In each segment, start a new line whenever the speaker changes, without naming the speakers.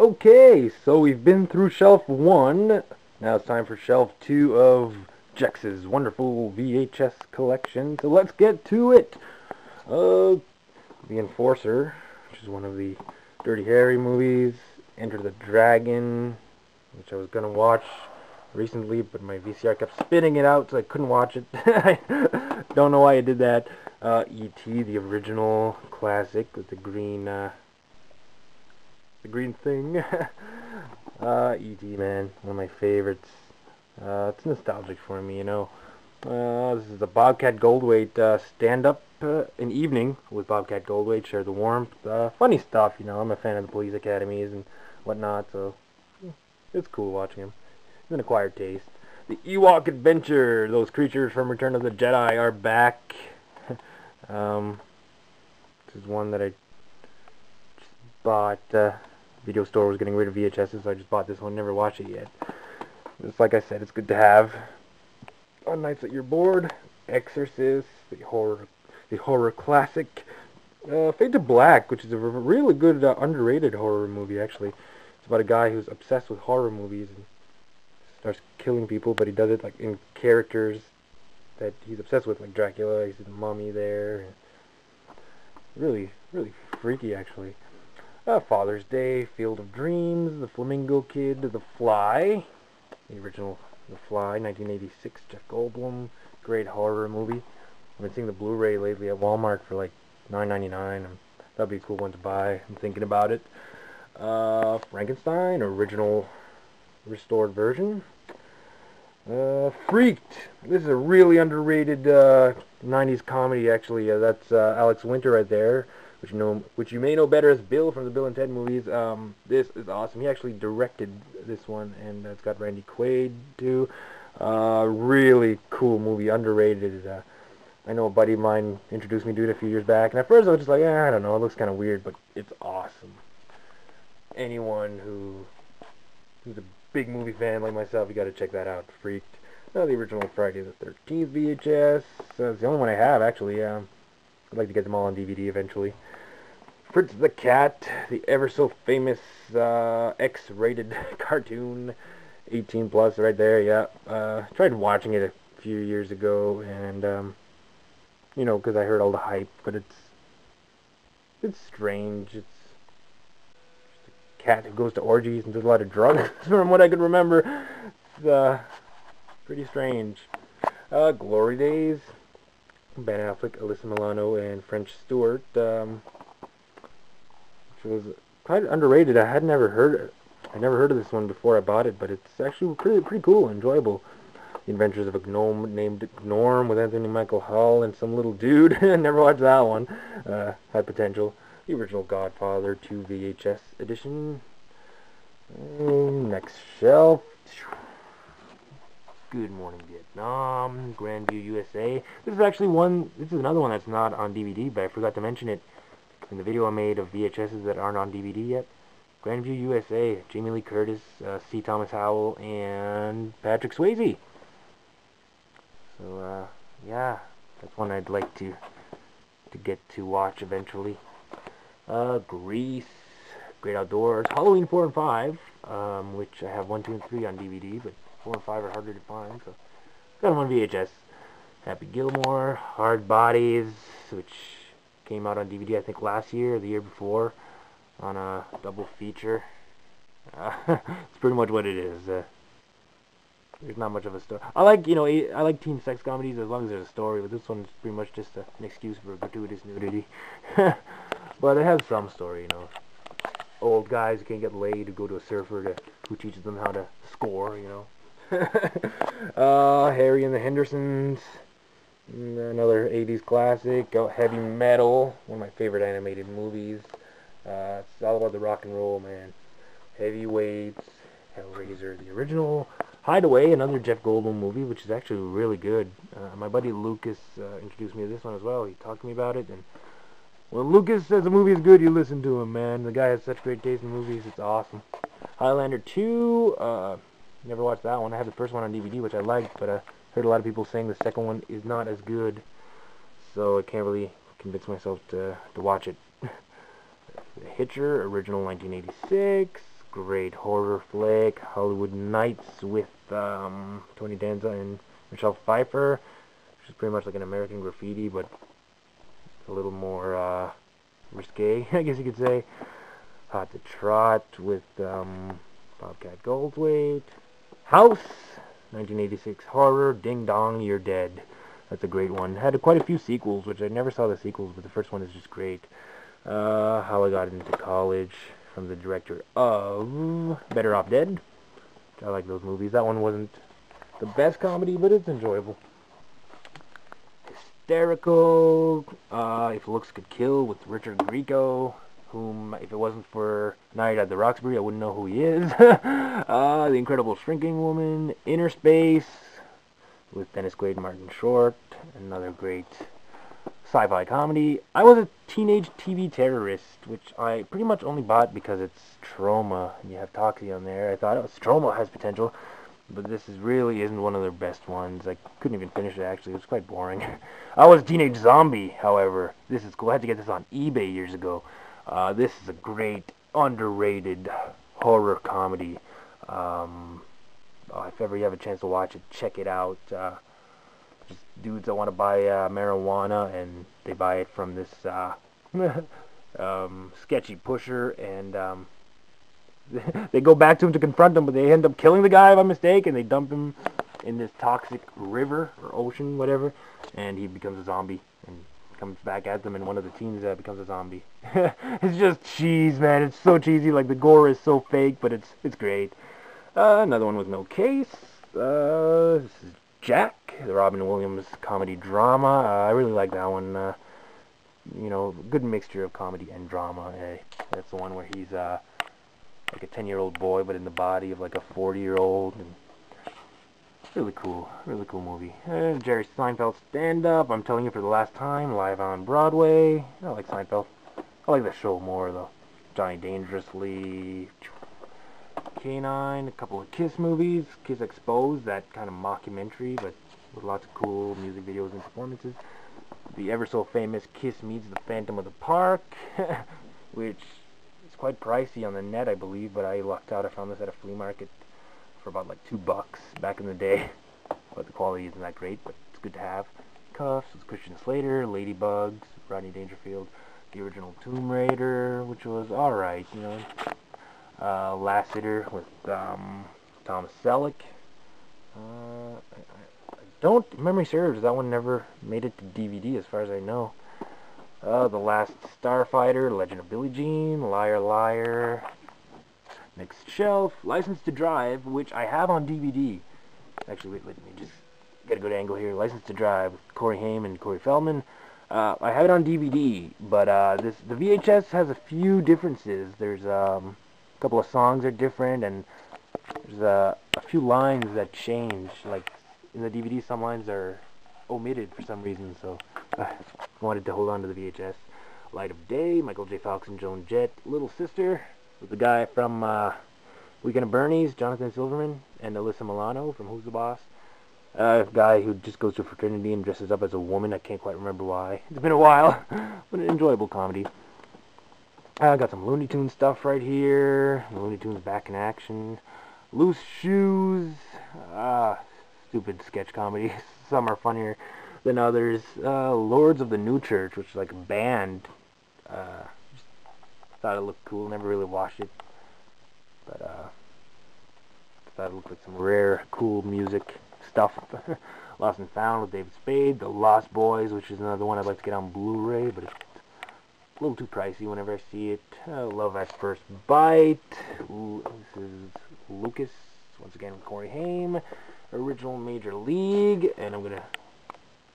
Okay, so we've been through shelf 1. Now it's time for shelf 2 of Jex's wonderful VHS collection. So let's get to it. The Enforcer, which is one of the Dirty Harry movies. Enter the Dragon, which I was going to watch recently, but my VCR kept spitting it out, so I couldn't watch it. I don't know why I did that. E.T., the original classic with the green thing. E.T., man, one of my favorites. It's nostalgic for me, you know. This is the Bobcat Goldthwait stand-up an evening with Bobcat Goldthwait, share the warmth. Funny stuff, you know. I'm a fan of the police academies and whatnot, so it's cool watching him. It's an acquired taste. The Ewok Adventure. Those creatures from Return of the Jedi are back. This is one that I just bought. Video store was getting rid of VHSs, so I just bought this one. Never watched it yet. Just like I said, it's good to have on nights that you're bored. Exorcist, the horror classic. Fade to Black, which is a really good underrated horror movie. Actually, it's about a guy who's obsessed with horror movies and starts killing people, but he does it like in characters that he's obsessed with, like Dracula. He's the mummy there. Really, really freaky, actually. Father's Day, Field of Dreams, The Flamingo Kid, The Fly, the original The Fly, 1986, Jeff Goldblum, great horror movie. I've been seeing the Blu-ray lately at Walmart for like $9.99, and that'd be a cool one to buy. I'm thinking about it. Frankenstein, original restored version. Freaked. This is a really underrated 90s comedy, actually. That's Alex Winter right there, which you may know better as Bill from the Bill and Ted movies. This is awesome. He actually directed this one, and it's got Randy Quaid too. Really cool movie, underrated. I know a buddy of mine introduced me to it a few years back, and at first I was just like, I don't know, it looks kind of weird, but it's awesome. Anyone who's a big movie fan like myself, you got to check that out. Freaked. The original Friday the 13th VHS. It's the only one I have, actually. I'd like to get them all on DVD eventually. Fritz the Cat, the ever so famous X-rated cartoon, 18 plus right there. Yeah, tried watching it a few years ago, and you know, because I heard all the hype, but it's strange. It's just a cat who goes to orgies and does a lot of drugs, from what I could remember. It's pretty strange. Glory Days. Ben Affleck, Alyssa Milano, and French Stewart, which was quite underrated. I never heard of this one before I bought it, but it's actually pretty cool, enjoyable. The Adventures of a Gnome Named Norm with Anthony Michael Hall and some little dude. Never watched that one. Had potential. The original Godfather 2 VHS edition. Next shelf. Good Morning Vietnam, Grandview USA. This is another one that's not on DVD, but I forgot to mention it in the video I made of VHSs that aren't on DVD yet. Grandview USA, Jamie Lee Curtis, C. Thomas Howell, and Patrick Swayze. So, yeah, that's one I'd like to get to watch eventually. Grease, Great Outdoors, Halloween 4 and 5, which I have 1, 2, and 3 on DVD, but 4 and 5 are harder to find, so got them on VHS. Happy Gilmore, Hard Bodies, which came out on DVD I think last year or the year before on a double feature. It's pretty much what it is. There's not much of a story. I like teen sex comedies as long as there's a story, but this one's pretty much just an excuse for gratuitous nudity. But it has some story, you know. Old guys who can't get laid who go to a surfer who teaches them how to score, you know. Harry and the Hendersons, another 80s classic. Heavy Metal, one of my favorite animated movies. It's all about the rock and roll, man. Heavyweights, Hellraiser, the original. Hideaway, another Jeff Goldblum movie, which is actually really good. My buddy Lucas introduced me to this one as well. He talked to me about it, and when Lucas says a movie is good, you listen to him, man. The guy has such great taste in movies, it's awesome. Highlander 2, never watched that one. I have the first one on DVD, which I liked, but I heard a lot of people saying the second one is not as good, so I can't really convince myself to watch it. The Hitcher, original 1986. great horror flick. Hollywood Nights with Tony Danza and Michelle Pfeiffer, which is pretty much like an American Graffiti, but a little more risque, I guess you could say. Hot to Trot with Bobcat Goldthwait. House, 1986 horror. Ding Dong, You're Dead. That's a great one. Had quite a few sequels, which I never saw the sequels, but the first one is just great. How I Got Into College, from the director of Better Off Dead. I like those movies. That one wasn't the best comedy, but it's enjoyable. Hysterical, If Looks Could Kill, with Richard Grieco, whom, if it wasn't for Night at the Roxbury, I wouldn't know who he is. The Incredible Shrinking Woman. Inner Space, with Dennis Quaid and Martin Short. Another great sci-fi comedy. I Was a Teenage TV Terrorist, which I pretty much only bought because it's Troma, and you have Toxie on there. I thought, oh, Troma has potential, but this really isn't one of their best ones. I couldn't even finish it, actually. It was quite boring. I Was a Teenage Zombie, however. This is cool. I had to get this on eBay years ago. This is a great, underrated horror comedy. If ever you have a chance to watch it, check it out. Just dudes that want to buy marijuana, and they buy it from this sketchy pusher, and they go back to him to confront him, but they end up killing the guy by mistake, and they dump him in this toxic river or ocean, whatever, and he becomes a zombie and comes back at them, and one of the teens becomes a zombie. It's just cheese, man. It's so cheesy. Like, the gore is so fake, but it's great. Another one with no case. This is Jack, the Robin Williams comedy drama. I really like that one. You know, good mixture of comedy and drama. That's the one where he's like a 10-year-old boy, but in the body of like a 40-year-old. And really cool movie. Jerry Seinfeld stand-up. I'm Telling You for the Last Time, live on Broadway. I like Seinfeld. I like the show more though. Johnny Dangerously. K9, a couple of Kiss movies. Kiss Exposed, that kind of mockumentary, but with lots of cool music videos and performances. The ever so famous Kiss Meets the Phantom of the Park, which is quite pricey on the net, I believe, but I lucked out. I found this at a flea market for about like $2 back in the day. But the quality isn't that great, but it's good to have. Cuffs with Christian Slater, Ladybugs, Rodney Dangerfield, the original Tomb Raider, which was alright, you know. Lassiter with Thomas Selleck. I don't, memory serves, that one never made it to DVD as far as I know. The Last Starfighter, Legend of Billie Jean, Liar Liar. Next shelf, License to Drive, which I have on DVD. Actually, wait, let me just get a good angle here. License to Drive with Corey Haim and Corey Feldman. I have it on DVD, but the VHS has a few differences. There's a couple of songs are different, and there's a few lines that change. Like in the DVD, some lines are omitted for some reason, so I wanted to hold on to the VHS. Light of Day, Michael J. Fox and Joan Jett. Little Sister, with the guy from Weekend at Bernie's, Jonathan Silverman, and Alyssa Milano from Who's the Boss. A guy who just goes to a fraternity and dresses up as a woman. I can't quite remember why. It's been a while, but an enjoyable comedy. I got some Looney Tunes stuff right here. Looney Tunes back in action. Loose Shoes. Stupid sketch comedy. Some are funnier than others. Lords of the New Church, which is like a band. Just thought it looked cool. Never really watched it, but thought it looked like some rare, cool music stuff. Lost and Found with David Spade. The Lost Boys, which is another one I'd like to get on Blu-ray, but it's a little too pricey whenever I see it. Love at First Bite. This is Lucas, once again with Corey Haim. Original Major League, and I'm gonna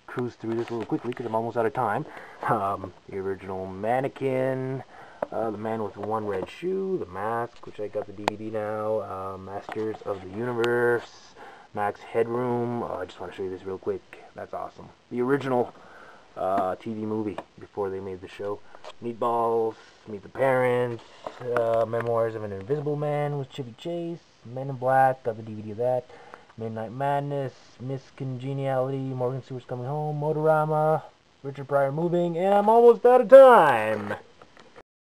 cruise through this a little quickly because I'm almost out of time. The Original Mannequin. The Man with One Red Shoe. The Mask, which I got the DVD now. Masters of the Universe. Max Headroom. I just want to show you this real quick. That's awesome. The original TV movie before they made the show. Meatballs, Meet the Parents, Memoirs of an Invisible Man with Chevy Chase, Men in Black, got the DVD of that, Midnight Madness, Miss Congeniality, Morgan Stewart's Coming Home, Motorama, Richard Pryor Moving, and I'm almost out of time!